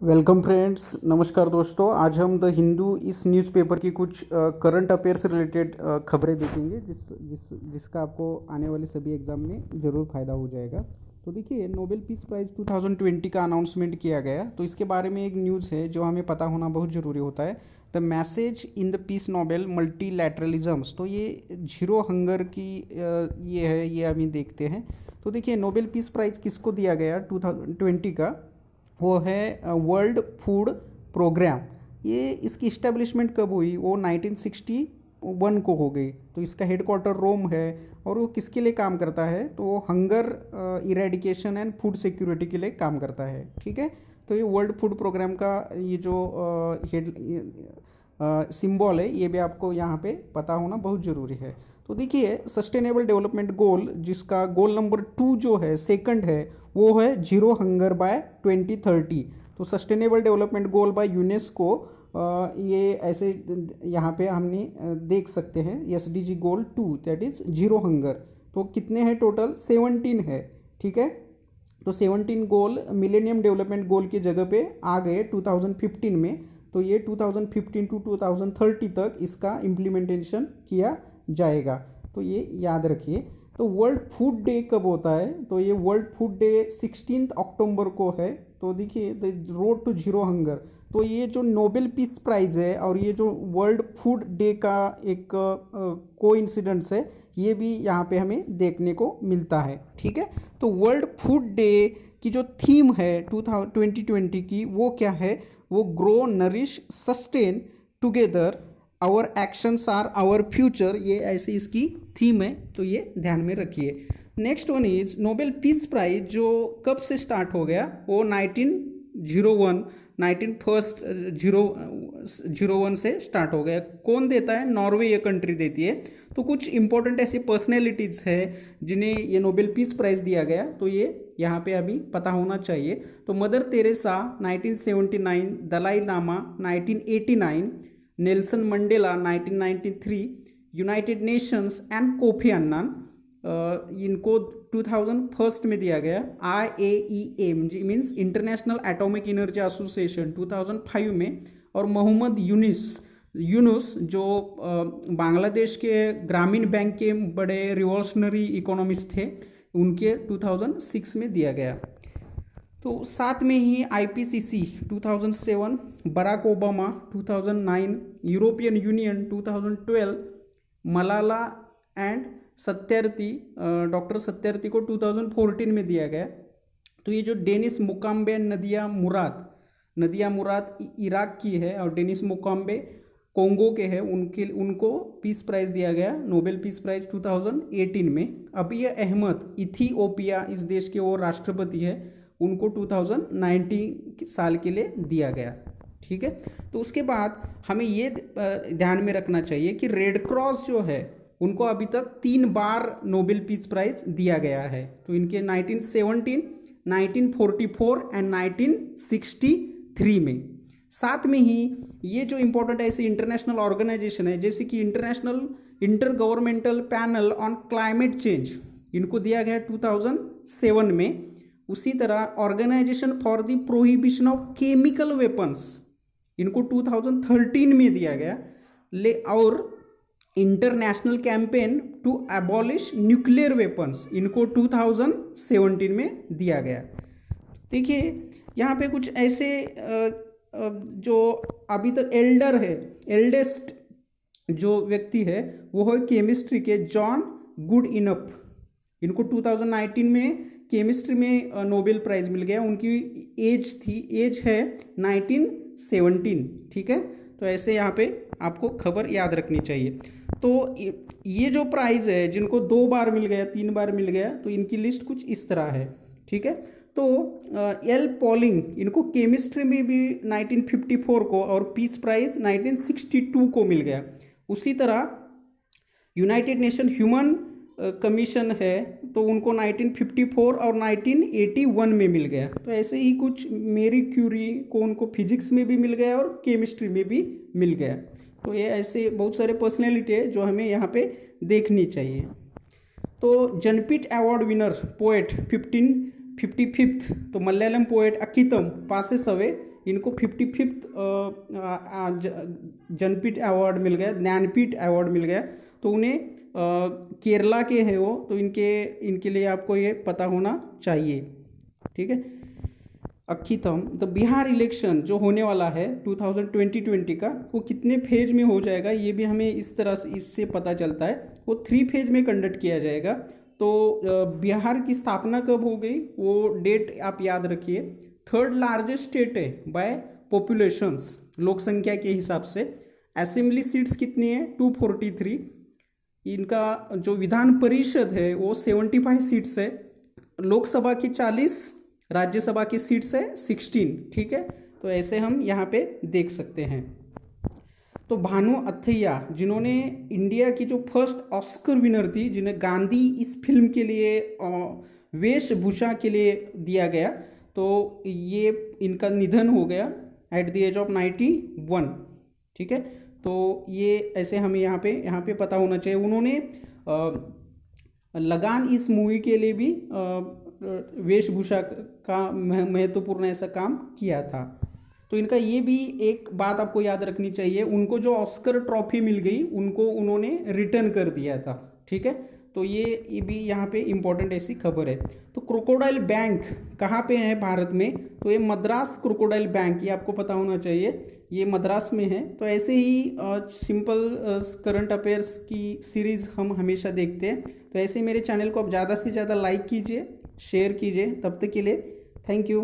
Welcome friends, नमस्कार दोस्तों। आज हम द हिंदू इस न्यूज़पेपर की कुछ करंट अफेयर से रिलेटेड खबरें देखेंगे जिसका आपको आने वाले सभी एग्जाम में ज़रूर फ़ायदा हो जाएगा। तो देखिए, नोबेल पीस प्राइज़ 2020 का अनाउंसमेंट किया गया। तो इसके बारे में एक न्यूज़ है जो हमें पता होना बहुत ज़रूरी होता है। The message in the peace Nobel multilateralisms. तो ये जीरो हंगर की ये है, ये अभी देखते हैं। तो देखिए, नोबेल पीस प्राइज़ किसको दिया गया 2020 का, वो है वर्ल्ड फूड प्रोग्राम। ये इसकी इस्टेब्लिशमेंट कब हुई? वो 1961 को हो गई। तो इसका हेडक्वार्टर रोम है। और वो किसके लिए काम करता है? तो वो hunger eradication and food security के लिए काम करता है। ठीक है। तो ये वर्ल्ड फूड प्रोग्राम का ये जो हेड सिंबल है, ये भी आपको यहाँ पे पता होना बहुत ज़रूरी है। तो देखिए, सस्टेनेबल डेवलपमेंट गोल, जिसका गोल नंबर 2 जो है, सेकंड है, वो है जीरो हंगर बाय 2030। तो sustainable development goal by UNESCO, ये ऐसे यहाँ पे हमने देख सकते हैं। SDG goal 2 that is zero hunger. तो कितने हैं टोटल? 17 है। ठीक है। तो 17 गोल मिलेनियम डेवलपमेंट गोल की जगह पे आ गए 2015 में। तो ये 2015 टू 2030 तक इसका इम्प्लीमेंटेशन किया जाएगा। तो ये याद रखिए। तो वर्ल्ड फूड डे कब होता है? तो ये वर्ल्ड फूड डे 16 अक्टूबर को है। तो देखिए, the road to zero hunger. तो ये जो नोबेल पीस प्राइज़ है और ये जो वर्ल्ड फूड डे का एक कोइंसिडेंस है, ये भी यहाँ पे हमें देखने को मिलता है। ठीक है। तो वर्ल्ड फूड डे की जो थीम है 2020 की, वो क्या है? वो grow nourish sustain together our actions are our future. ये ऐसी इसकी थीम है। तो ये ध्यान में रखिए। Next one is Nobel peace prize जो कब से स्टार्ट हो गया? वो 1901 से स्टार्ट हो गया। कौन देता है? नॉर्वे ये कंट्री देती है। तो कुछ इंपॉर्टेंट ऐसी पर्सनैलिटीज़ है जिन्हें ये नोबेल पीस प्राइज़ दिया गया। तो ये यहाँ पे अभी पता होना चाहिए। तो Mother Teresa 1979, Dalai Lama 1989, Nelson Mandela 1993, United Nations and Kofi Annan, इनको 2001 में दिया गया। IAEA means International Atomic Energy Association 2005 में। और मोहम्मद यूनुस जो बांग्लादेश के ग्रामीण बैंक के बड़े रिवॉल्यूशनरी इकोनॉमिस्ट थे, उनके 2006 में दिया गया। तो साथ में ही IPCC 2007, Barack Obama 2009, European Union 2012, Malala and Satyarthi, doctor Satyarthi को 2014 में दिया गया। तो ये जो Denis Mukwege and Nadia Murad Iraq की है और डेनिस मुकाम्बे कोंगो के हैं, उनको पीस प्राइज़ दिया गया, नोबेल पीस प्राइज़ 2018 में। अबिय अहमद इथियोपिया, इस देश के वो राष्ट्रपति है, उनको 2019 साल के लिए दिया गया। ठीक है। तो उसके बाद हमें ये ध्यान में रखना चाहिए कि रेड क्रॉस जो है, उनको अभी तक 3 बार नोबेल पीस प्राइज़ दिया गया है। तो इनके 1917, 1944 एंड 1963 में। साथ में ही ये जो इंपॉर्टेंट ऐसी इंटरनेशनल ऑर्गेनाइजेशन है, जैसे कि Intergovernmental Panel on Climate Change, इनको दिया गया 2007 में। उसी तरह Organisation for the Prohibition of Chemical Weapons, इनको 2013 में दिया गया। और International Campaign to Abolish Nuclear Weapons, इनको 2017 में दिया गया। देखिए, यहाँ पे कुछ ऐसे जो अभी तक एल्डेस्ट जो व्यक्ति है, वो है केमिस्ट्री के जॉन गुडइनफ। इनको 2019 में केमिस्ट्री में नोबेल प्राइज़ मिल गया। उनकी एज है 1917। ठीक है। तो ऐसे यहाँ पे आपको खबर याद रखनी चाहिए। तो ये जो प्राइज़ है, जिनको 2 बार मिल गया, 3 बार मिल गया, तो इनकी लिस्ट कुछ इस तरह है। ठीक है। तो एल पॉलिंग, इनको केमिस्ट्री में भी 1954 को और पीस प्राइज़ 1962 को मिल गया। उसी तरह यूनाइटेड नेशन ह्यूमन कमीशन है, तो उनको 1954 और 1981 में मिल गया। तो ऐसे ही कुछ मेरी क्यूरी को उनको फिजिक्स में भी मिल गया और केमिस्ट्री में भी मिल गया। तो ये ऐसे बहुत सारे पर्सनैलिटी है जो हमें यहाँ पे देखनी चाहिए। तो जनपीठ अवार्ड विनर पोएट 1555, तो Malayalam poet Akkitham passes away इनको 55th जनपीठ अवार्ड मिल गया, ज्ञानपीठ अवार्ड मिल गया। तो उन्हें केरला के हैं वो, तो इनके लिए आपको ये पता होना चाहिए। ठीक है। अक्खीथम, तो बिहार इलेक्शन जो होने वाला है 2020 का, वो कितने फेज में हो जाएगा ये भी हमें इस तरह से इससे पता चलता है। वो 3 फेज में कंडक्ट किया जाएगा। तो बिहार की स्थापना कब हो गई वो डेट आप याद रखिए। 3rd लार्जेस्ट स्टेट है बाय पॉपुलेशंस, लोक संख्या के हिसाब से। असेंबली सीट्स कितनी है 243। इनका जो विधान परिषद है वो 75 सीट्स है। लोकसभा की 40, राज्यसभा की सीट्स है 16। ठीक है। तो ऐसे हम यहाँ पे देख सकते हैं। तो भानु अथैया, जिन्होंने इंडिया की जो फर्स्ट ऑस्कर विनर थी, जिन्हें गांधी इस फिल्म के लिए वेशभूषा के लिए दिया गया, तो ये इनका निधन हो गया एट द एज ऑफ 91। ठीक है। तो ये ऐसे हमें यहाँ पे पता होना चाहिए। उन्होंने लगान इस मूवी के लिए भी वेशभूषा का महत्वपूर्ण ऐसा काम किया था। तो इनका ये भी एक बात आपको याद रखनी चाहिए, उनको जो ऑस्कर ट्रॉफी मिल गई उनको उन्होंने रिटर्न कर दिया था। ठीक है। तो ये भी यहाँ पे इम्पोर्टेंट ऐसी खबर है। तो क्रोकोडाइल बैंक कहाँ पे है भारत में, तो ये मद्रास क्रोकोडाइल बैंक, ये आपको पता होना चाहिए, ये मद्रास में है। तो ऐसे ही सिंपल करंट अफेयर्स की सीरीज़ हम हमेशा देखते हैं। तो ऐसे मेरे चैनल को आप ज़्यादा से ज़्यादा लाइक कीजिए, शेयर कीजिए। तब तक के लिए थैंक यू।